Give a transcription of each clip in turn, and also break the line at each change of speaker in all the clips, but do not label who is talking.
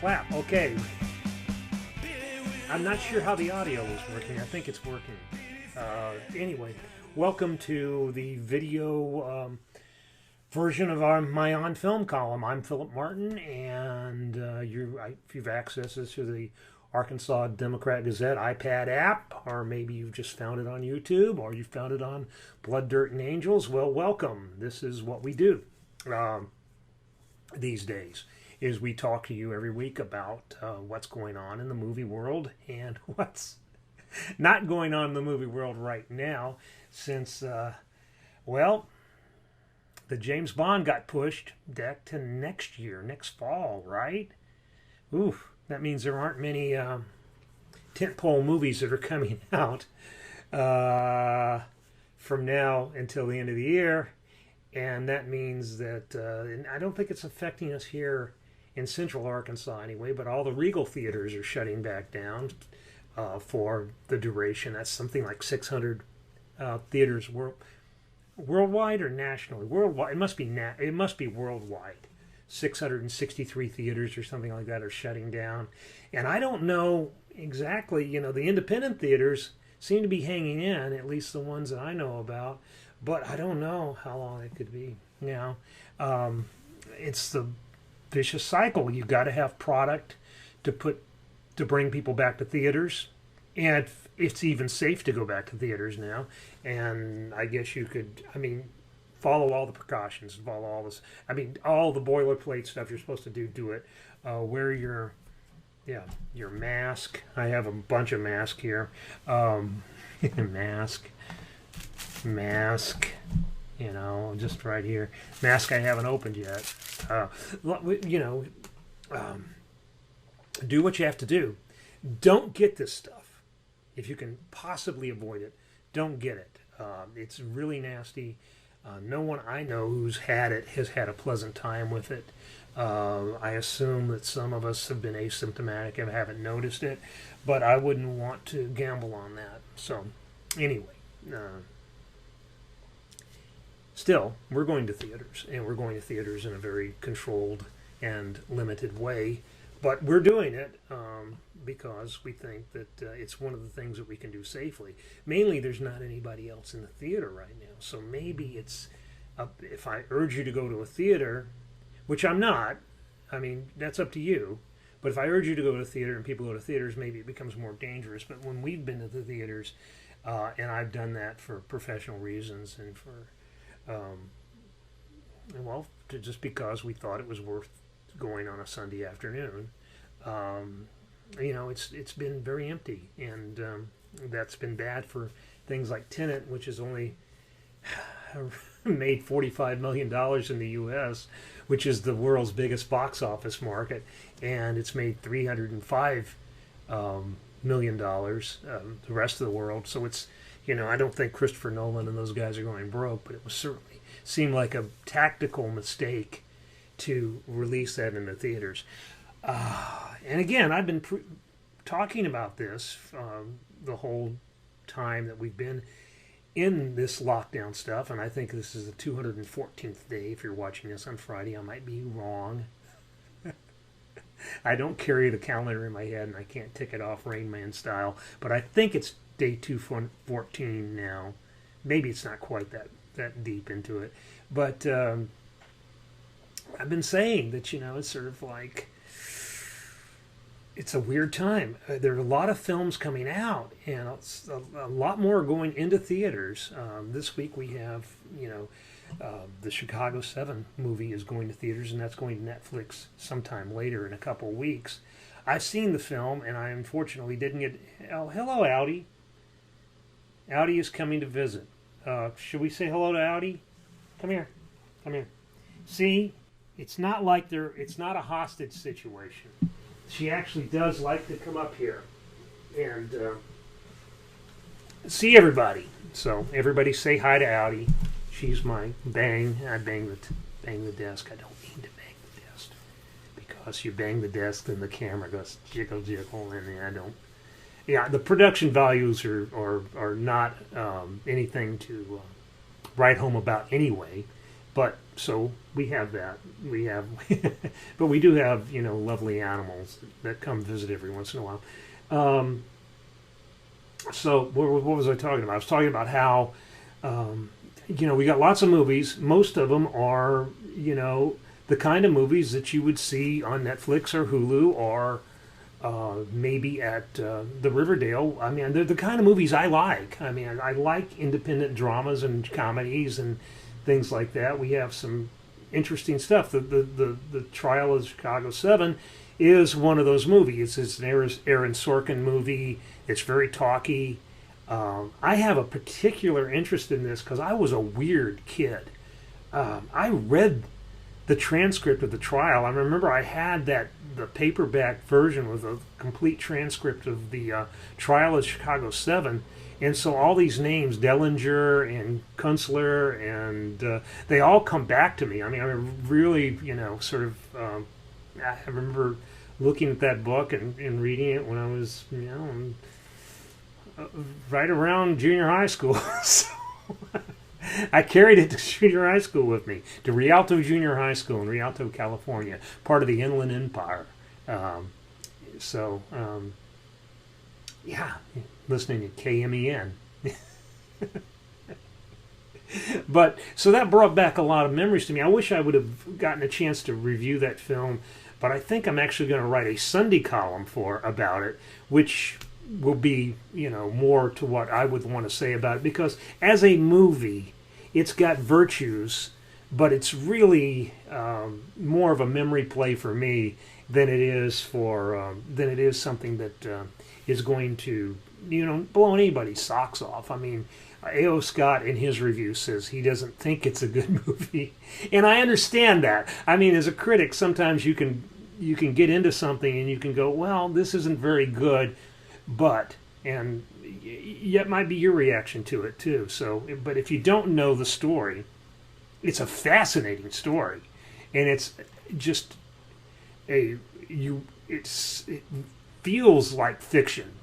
clap. Okay. I'm not sure how the audio is working. I think it's working. Anyway, welcome to the video version of my OnFilm column. I'm Philip Martin, and if you've accessed this through the Arkansas Democrat Gazette iPad app, or maybe you've just found it on YouTube, or you found it on Blood, Dirt, and Angels, well, welcome. This is what we do these days, is we talk to you every week about what's going on in the movie world and what's not going on in the movie world right now, since, well, the James Bond got pushed back to next year, next fall, right? Oof. That means there aren't many tentpole movies that are coming out from now until the end of the year. And that means that, and I don't think it's affecting us here in central Arkansas anyway, but all the Regal theaters are shutting back down for the duration. That's something like 600 theaters worldwide or nationally? Worldwide. It must be worldwide. 663 theaters or something like that are shutting down. And I don't know exactly, the independent theaters seem to be hanging in, at least the ones that I know about, but I don't know how long it could be. It's the vicious cycle. You've got to have product to bring people back to theaters, and it's even safe to go back to theaters now. And I guess you could, follow all the precautions, follow all this. All the boilerplate stuff you're supposed to do it. Wear your mask. I have a bunch of masks here. Mask, just right here. Mask I haven't opened yet. Do what you have to do. Don't get this stuff. If you can possibly avoid it, don't get it. It's really nasty. No one I know who's had it has had a pleasant time with it. I assume that some of us have been asymptomatic and haven't noticed it, but I wouldn't want to gamble on that. So, anyway, still, we're going to theaters, and we're going to theaters in a very controlled and limited way, but we're doing it because we think that it's one of the things that we can do safely. Mainly, there's not anybody else in the theater right now. So maybe it's, if I urge you to go to a theater, which I'm not, that's up to you. But if I urge you to go to a theater and people go to theaters, maybe it becomes more dangerous. But when we've been to the theaters, and I've done that for professional reasons and for, just because we thought it was worth going on a Sunday afternoon, it's been very empty, and that's been bad for things like Tenet, which has only made $45 million in the U.S., which is the world's biggest box office market, and it's made $305 million the rest of the world. So it's, I don't think Christopher Nolan and those guys are going broke, but it was certainly seemed like a tactical mistake to release that in the theaters. And again, I've been talking about this the whole time that we've been in this lockdown stuff, and I think this is the 214th day. If you're watching this on Friday, I might be wrong. I don't carry the calendar in my head, and I can't tick it off Rain Man style, but I think it's day 214 now. Maybe it's not quite that deep into it, but I've been saying that, it's sort of like, it's a weird time. There are a lot of films coming out, and a lot more going into theaters. This week we have, the Chicago 7 movie is going to theaters, and that's going to Netflix sometime later in a couple weeks. I've seen the film, and I unfortunately didn't get... Oh, hello, Audi. Audi is coming to visit. Should we say hello to Audi? Come here. Come here. See, it's not like it's not a hostage situation. She actually does like to come up here and see everybody. So everybody say hi to Audi. She's my bang. I bang the desk. I don't mean to bang the desk, because you bang the desk, then the camera goes jiggle jiggle, and I don't. Yeah, the production values are not anything to write home about anyway. But so we have that. We have, but we do have lovely animals that come visit every once in a while. So what was I talking about? I was talking about how we got lots of movies. Most of them are the kind of movies that you would see on Netflix or Hulu or maybe at the Riverdale. I mean, they're the kind of movies I like. I mean, I like independent dramas and comedies and things like that. We have some interesting stuff. The Trial of Chicago 7 is one of those movies. It's an Aaron Sorkin movie. It's very talky. I have a particular interest in this because I was a weird kid. I read the transcript of the trial. I remember I had the paperback version with a complete transcript of the Trial of Chicago 7. And so all these names, Dellinger and Kunstler, and they all come back to me. I mean, I really, sort of, I remember looking at that book and reading it when I was, right around junior high school. So I carried it to junior high school with me, to Rialto Junior High School in Rialto, California, part of the Inland Empire. Yeah, listening to KMEN. But so that brought back a lot of memories to me. I wish I would have gotten a chance to review that film, but I think I'm actually going to write a Sunday column about it, which will be, more to what I would want to say about it, because as a movie, it's got virtues, but it's really more of a memory play for me than it is something that is going to blow anybody's socks off. I mean, A.O. Scott in his review says he doesn't think it's a good movie, and I understand that. I mean, as a critic, sometimes you can get into something and you can go, well, this isn't very good, and yet might be your reaction to it too. So, but if you don't know the story, it's a fascinating story, and it's just it feels like fiction.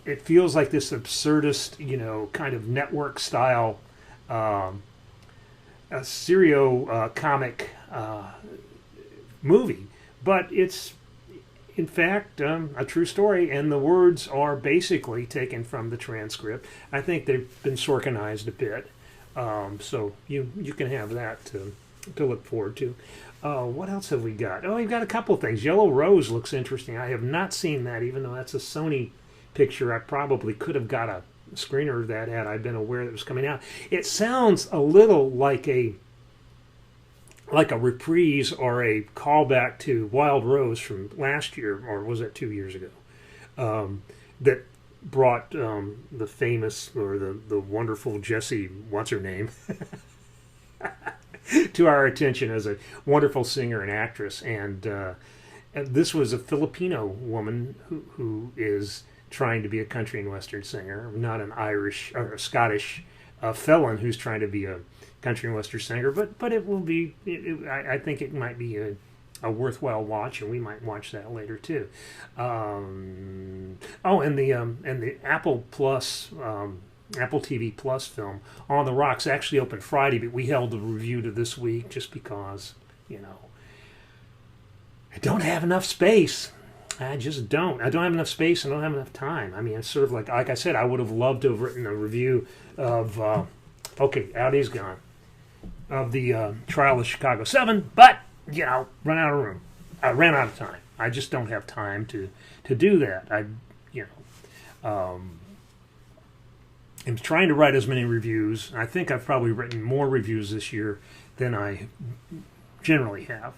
It feels like this absurdist, kind of network style, a serio comic movie, but it's in fact a true story, and the words are basically taken from the transcript. I think they've been Sorkinized a bit, so you can have that to look forward to. What else have we got? Oh, we've got a couple of things. Yellow Rose looks interesting. I have not seen that, even though that's a Sony picture. I probably could have got a screener of that had I been aware that it was coming out. It sounds a little like a reprise or a callback to Wild Rose from last year, or was it 2 years ago, that brought the famous or the wonderful Jessie, what's her name, to our attention as a wonderful singer and actress. And this was a Filipino woman who is trying to be a country and western singer, not an Irish or a Scottish felon who's trying to be a country and western singer. But it will be. I think it might be a worthwhile watch, and we might watch that later too. And the Apple Plus. Apple TV Plus film On the Rocks actually opened Friday, but we held the review to this week just because, I don't have enough space. I just don't. I don't have enough space. I don't have enough time. I mean, it's sort of like I said, I would have loved to have written a review of, Audie's gone, of the Trial of Chicago 7, but, run out of room. I ran out of time. I just don't have time to do that. I'm trying to write as many reviews. I think I've probably written more reviews this year than I generally have.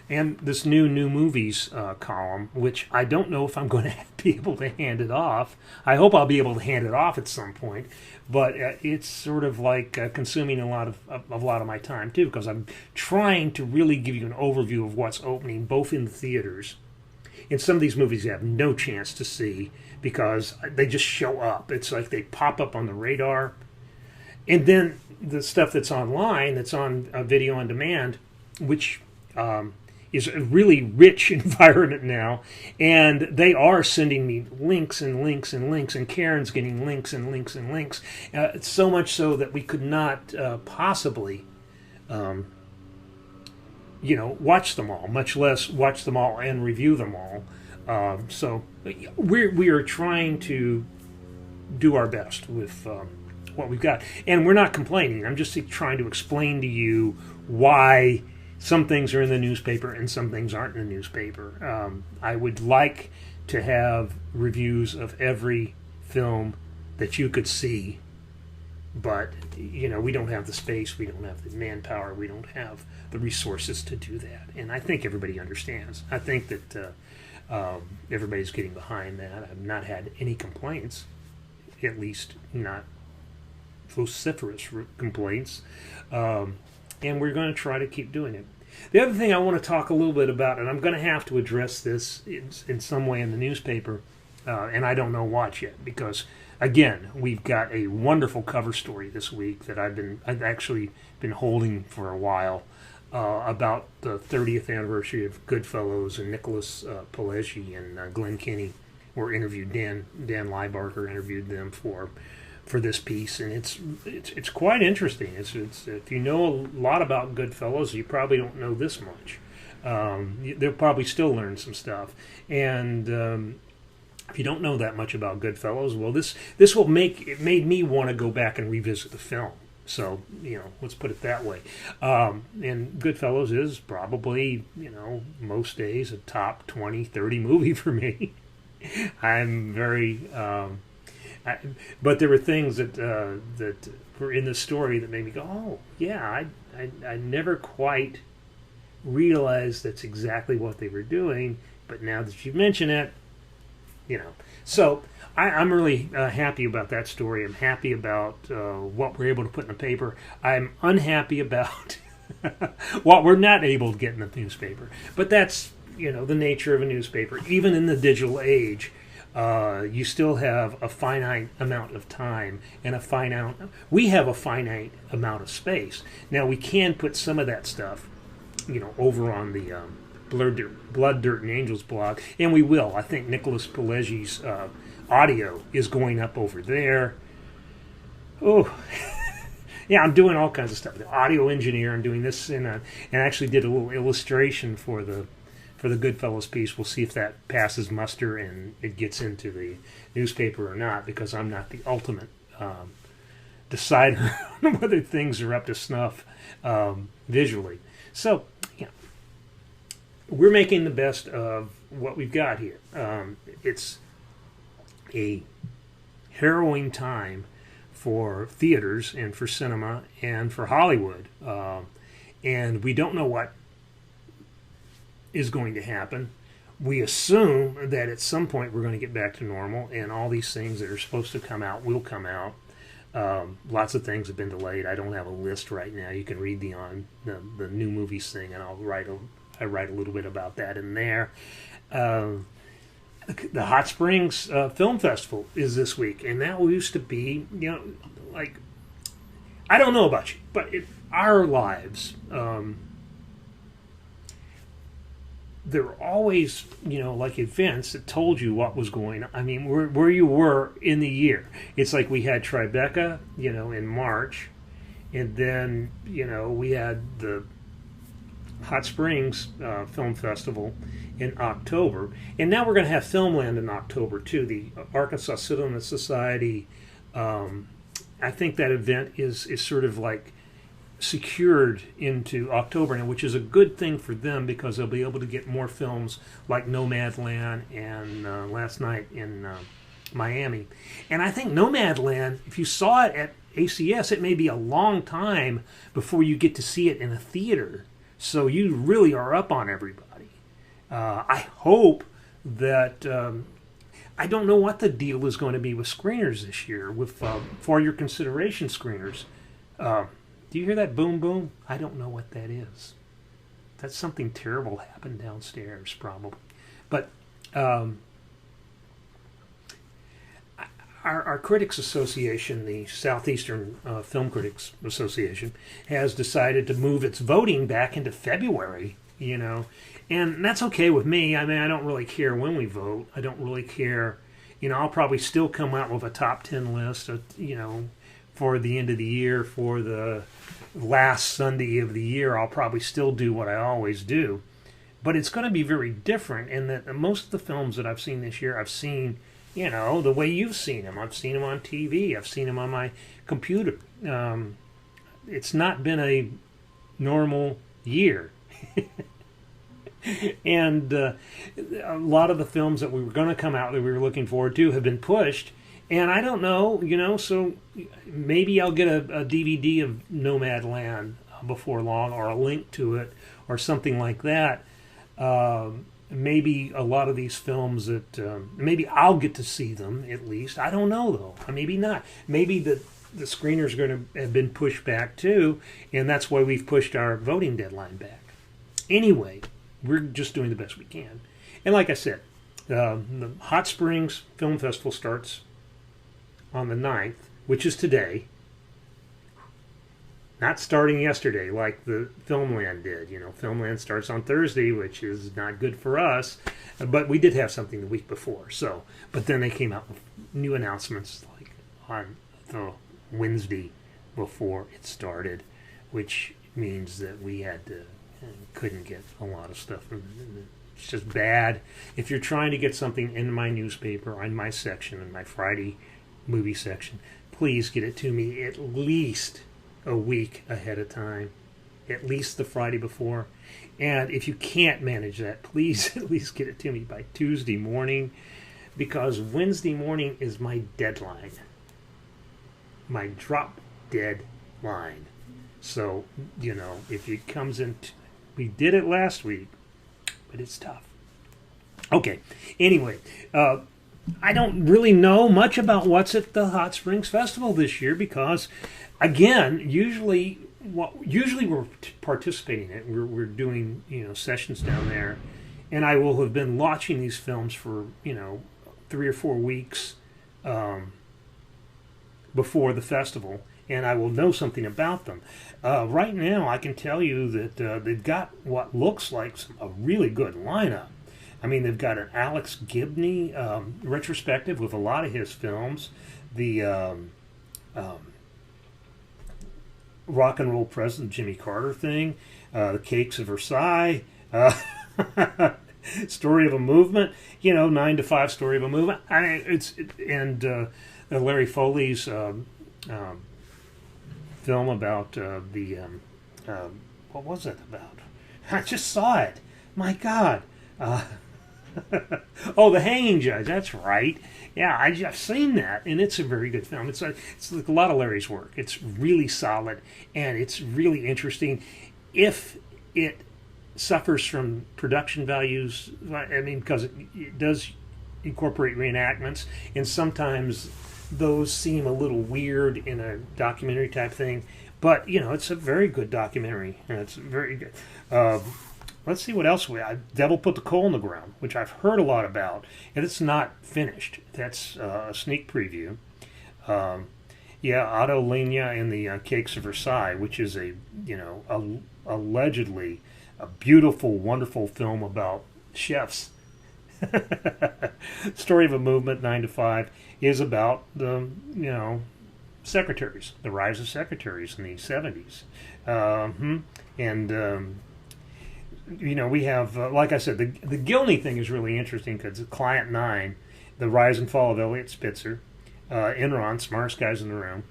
And this new movies column, which I don't know if I'm going to be able to hand it off. I hope I'll be able to hand it off at some point. But it's sort of like consuming a lot of my time too, because I'm trying to really give you an overview of what's opening, both in the theaters. In some of these movies, you have no chance to see because they just show up. It's like they pop up on the radar. And then the stuff that's online, that's on video on demand, which is a really rich environment now. And they are sending me links and links and links, and Karen's getting links and links and links. So much so that we could not possibly watch them all, much less watch them all and review them all. So we are trying to do our best with what we've got, and we're not complaining. I'm just trying to explain to you why some things are in the newspaper and some things aren't in the newspaper. I would like to have reviews of every film that you could see, but we don't have the space, we don't have the manpower, we don't have the resources to do that, and I think everybody understands. I think that everybody's getting behind that. I've not had any complaints, at least not vociferous complaints, and we're going to try to keep doing it. The other thing I want to talk a little bit about, and I'm going to have to address this in some way in the newspaper, and I don't know what yet, because again, we've got a wonderful cover story this week that I've actually been holding for a while, about the 30th anniversary of Goodfellas, and Nicholas Pileggi and Glenn Kinney were interviewed. Dan Liebarker interviewed them for this piece, and it's quite interesting. It's if you know a lot about Goodfellas, you probably don't know this much. They'll probably still learn some stuff, and if you don't know that much about Goodfellas, well, this will made me want to go back and revisit the film. So, let's put it that way. And Goodfellas is probably, most days a top 20, 30 movie for me. I'm very, but there were things that were in the story that made me go, oh, yeah, I never quite realized that's exactly what they were doing. But now that you mention it, So I'm really happy about that story. I'm happy about what we're able to put in the paper. I'm unhappy about what we're not able to get in the newspaper. But that's, the nature of a newspaper. Even in the digital age, you still have a finite amount of time and we have a finite amount of space. Now, we can put some of that stuff, over on the Blood, Dirt, and Angels blog, and we will. I think Nicholas Pileggi's audio is going up over there. Oh, yeah, I'm doing all kinds of stuff. The audio engineer, I'm doing this, and actually did a little illustration for the Goodfellas piece. We'll see if that passes muster and it gets into the newspaper or not, because I'm not the ultimate decider on whether things are up to snuff visually. So, we're making the best of what we've got here. It's a harrowing time for theaters and for cinema and for Hollywood. And we don't know what is going to happen. We assume that at some point we're going to get back to normal, and all these things that are supposed to come out will come out. Lots of things have been delayed. I don't have a list right now. You can read the new movies thing, and I write a little bit about that in there. The Hot Springs Film Festival is this week, and that used to be, I don't know about you, but our lives, there were always, events that told you what was going on. I mean, where you were in the year. It's like we had Tribeca, in March, and then, we had the Hot Springs Film Festival in October, and now we're going to have Filmland in October too. The Arkansas Cinema Society, I think that event is sort of like secured into October now, which is a good thing for them, because they'll be able to get more films like Nomadland and Last Night in Miami. And I think Nomadland, if you saw it at ACS, it may be a long time before you get to see it in a theater. So you really are up on everybody. I hope that I don't know what the deal is going to be with screeners this year, with for your consideration screeners. Do you hear that boom boom? I don't know what that is. That's something terrible happened downstairs, probably. But our Critics Association, the Southeastern Film Critics Association, has decided to move its voting back into February, and that's okay with me. I mean, I don't really care when we vote. I don't really care. I'll probably still come out with a top 10 list, for the end of the year, for the last Sunday of the year, I'll probably still do what I always do. But it's going to be very different in that most of the films that I've seen this year, I've seen, the way you've seen them. I've seen them on TV. I've seen them on my computer. It's not been a normal year. And a lot of the films that we were going to come out that we were looking forward to have been pushed. And I don't know, so maybe I'll get a DVD of Nomadland before long, or a link to it, or something like that. Maybe a lot of these films that, maybe I'll get to see them at least. I don't know, though. Maybe not. Maybe the screeners are going to have been pushed back, too, and that's why we've pushed our voting deadline back. Anyway, we're just doing the best we can. And like I said, the Hot Springs Film Festival starts on the 9th, which is today. Not starting yesterday like the Filmland did. Filmland starts on Thursday, which is not good for us. But we did have something the week before. But then they came out with new announcements like on the Wednesday before it started, which means that we couldn't get a lot of stuff. It's just bad. If you're trying to get something in my newspaper, in my section, in my Friday movie section, please get it to me at least a week ahead of time, at least the Friday before. And if you can't manage that, please at least get it to me by Tuesday morning, because Wednesday morning is my deadline, my drop dead line. So, if it comes in, we did it last week, but it's tough. Okay, anyway, I don't really know much about what's at the Hot Springs Festival this year because, again, usually we're participating in it. We're doing sessions down there, and I will have been watching these films for 3 or 4 weeks before the festival, and I will know something about them. Right now, I can tell you that they've got what looks like a really good lineup. I mean, they've got an Alex Gibney retrospective with a lot of his films. The Rock and Roll President Jimmy Carter thing, The Cakes of Versailles, Story of a Movement, 9 to 5 Story of a Movement. And Larry Foley's film about what was it about? I just saw it. My God. The Hanging Judge. That's right. Yeah, I've seen that, and it's a very good film. It's like a lot of Larry's work. It's really solid, and it's really interesting. If it suffers from production values, because it does incorporate reenactments, and sometimes those seem a little weird in a documentary type thing. But, it's a very good documentary, and it's very good. Let's see what else Devil Put the Coal in the Ground, which I've heard a lot about, and it's not finished. That's a sneak preview. Otto Lenya and the Cakes of Versailles, which is allegedly a beautiful, wonderful film about chefs. Story of a Movement, 9 to 5, is about the, secretaries, the rise of secretaries in the 70s. We have, like I said, the Gilney thing is really interesting because Client 9, the rise and fall of Elliot Spitzer, Enron, smartest guys in the room,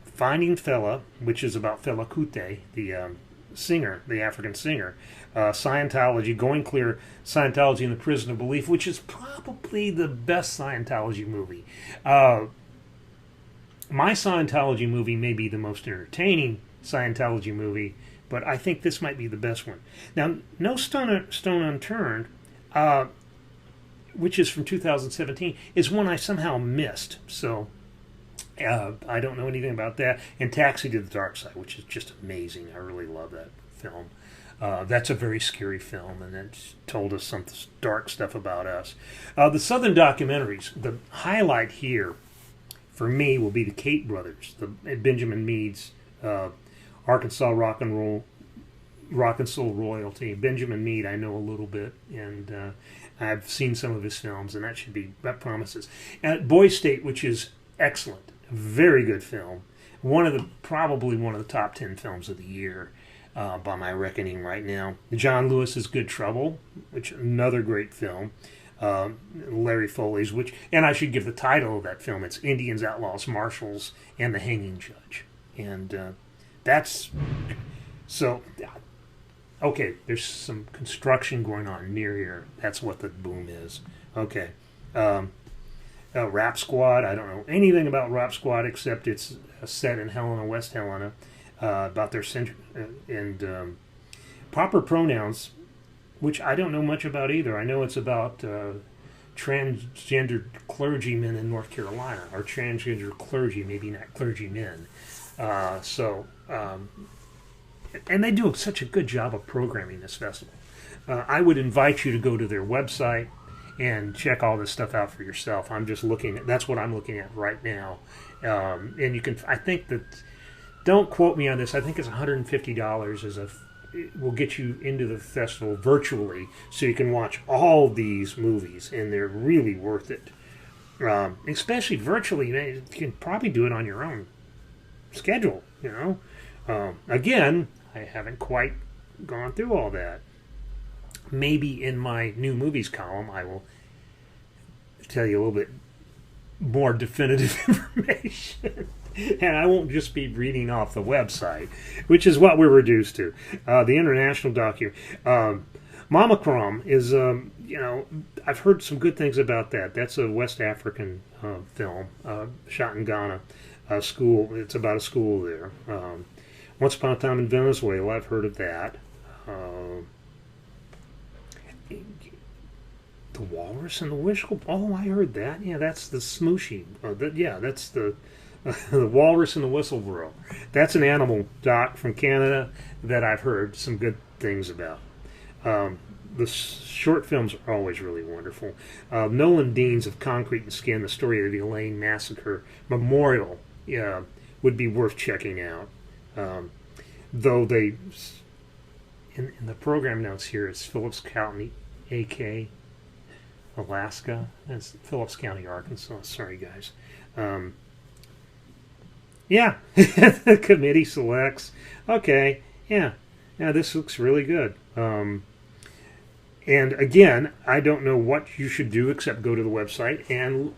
Finding Fela, which is about Fela Kuti, the singer, the African singer, Scientology, Going Clear, Scientology in the Prison of Belief, which is probably the best Scientology movie. My Scientology movie may be the most entertaining Scientology movie, but I think this might be the best one. Now, No Stone Unturned, which is from 2017, is one I somehow missed. So I don't know anything about that. And Taxi to the Dark Side, which is just amazing. I really love that film. That's a very scary film, and it's told us some dark stuff about us. The Southern documentaries, the highlight here for me will be the Kate brothers, the Benjamin Mead's Arkansas rock and soul royalty. Benjamin Mead, I know a little bit, and I've seen some of his films, and that promises. At Boy State, which is excellent, very good film, probably one of the top 10 films of the year, by my reckoning right now. John Lewis's Good Trouble, which another great film. Larry Foley's, and I should give the title of that film. It's Indians, Outlaws, Marshals, and the Hanging Judge. And that's so. Okay, there's some construction going on near here. That's what the boom is. Okay. Rap Squad. I don't know anything about Rap Squad except it's set in Helena, West Helena, about their and proper pronouns, which I don't know much about either. I know it's about transgender clergymen in North Carolina, or transgender clergy, maybe not clergymen. And they do such a good job of programming this festival. I would invite you to go to their website and check all this stuff out for yourself. I'm just that's what I'm looking at right now. And you can, I think that, don't quote me on this, I think it's $150 will get you into the festival virtually, so you can watch all these movies, and they're really worth it. Especially virtually, you can probably do it on your own schedule, Again, I haven't quite gone through all that. Maybe in my new movies column, I will tell you a little bit more definitive information. And I won't just be reading off the website, which is what we're reduced to. The international Mama Crom is, I've heard some good things about that. That's a West African film shot in Ghana. School. It's about a school there. Once Upon a Time in Venezuela. I've heard of that. The Walrus and the Wishkable. Oh, I heard that. Yeah, that's the Smooshy. That's the the Walrus and the Whistleblower. That's an animal doc from Canada that I've heard some good things about. The short films are always really wonderful. Nolan Dean's Of Concrete and Skin, the story of the Elaine Massacre Memorial, would be worth checking out. Though they, in the program notes here, it's Phillips County, AK, Alaska. That's Phillips County, Arkansas. Sorry, guys. The committee selects. Okay, yeah, this looks really good. And again, I don't know what you should do except go to the website and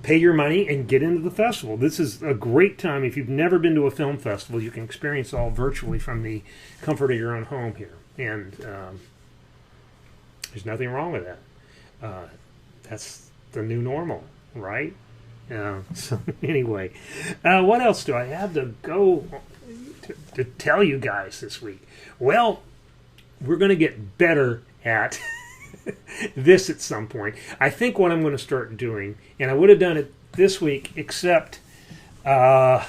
pay your money and get into the festival. This is a great time. If you've never been to a film festival, you can experience it all virtually from the comfort of your own home here. And there's nothing wrong with that. That's the new normal, right? So anyway, what else do I have to go to tell you guys this week? Well, we're going to get better at this at some point. I think what I'm going to start doing, and I would have done it this week, except I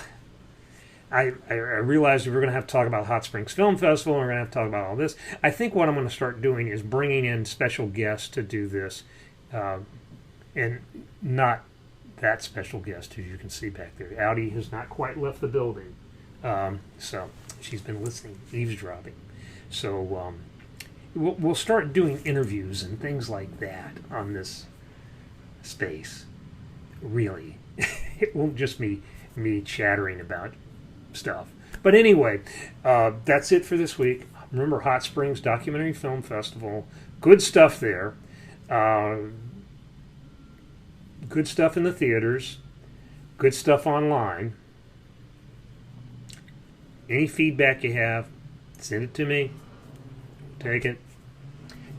realized we were going to have to talk about Hot Springs Film Festival, and we're going to have to talk about all this. I think what I'm going to start doing is bringing in special guests to do this, and not that special guest who you can see back there. Audi has not quite left the building, so she's been listening, eavesdropping. So we'll start doing interviews and things like that on this space. Really, it won't just be me chattering about stuff. But anyway, that's it for this week. Remember, Hot Springs Documentary Film Festival. Good stuff there. Good stuff in the theaters. Good stuff online. Any feedback you have, send it to me. Take it.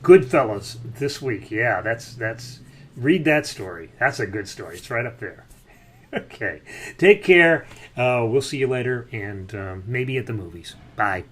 Goodfellas this week. Yeah, that's read that story. That's a good story. It's right up there. Okay. Take care. We'll see you later, and maybe at the movies. Bye.